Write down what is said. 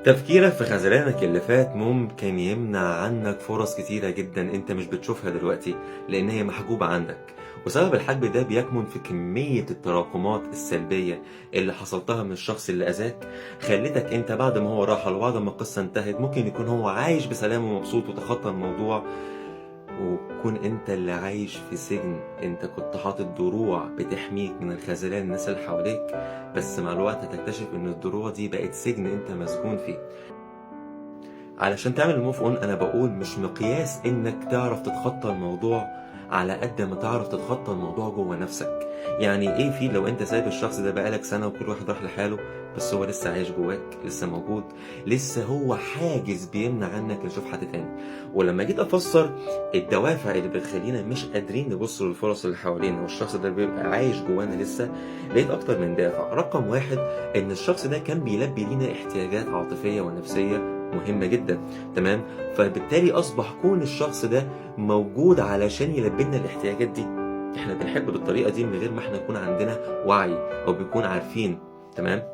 تفكيرك في خذلانك اللي فات ممكن يمنع عنك فرص كتيرة جدا انت مش بتشوفها دلوقتي، لان هي محجوبة عنك. وسبب الحجب ده بيكمن في كمية التراكمات السلبية اللي حصلتها من الشخص اللي اذاك، خلتك انت بعد ما هو راح وبعد ما القصة انتهت ممكن يكون هو عايش بسلام ومبسوط وتخطى الموضوع، وتكون انت اللي عايش في سجن. انت كنت حاطط دروع بتحميك من الخذلان الناس اللي حواليك، بس مع الوقت هتكتشف ان الدروع دي بقت سجن انت مسجون فيه. علشان تعمل الموف اون انا بقول مش مقياس انك تعرف تتخطى الموضوع على قد ما تعرف تتخطى الموضوع جوه نفسك. يعني ايه في لو انت سايب الشخص ده بقالك سنة وكل واحد راح لحاله، بس هو لسه عايش جواك، لسه موجود، لسه هو حاجز بيمنع عنك تشوف حد تاني. ولما جيت افسر الدوافع اللي بتخلينا مش قادرين نبص للفرص اللي حوالينا والشخص ده بيبقى عايش جوانا لسه، لقيت اكتر من دافع. رقم واحد، ان الشخص ده كان بيلبي لينا احتياجات عاطفية ونفسية مهمة جدا، تمام؟ فبالتالي اصبح كون الشخص ده موجود علشان يلبي لنا الاحتياجات دي، احنا بنحب بالطريقة دي من غير ما احنا يكون عندنا وعي او بيكون عارفين، تمام؟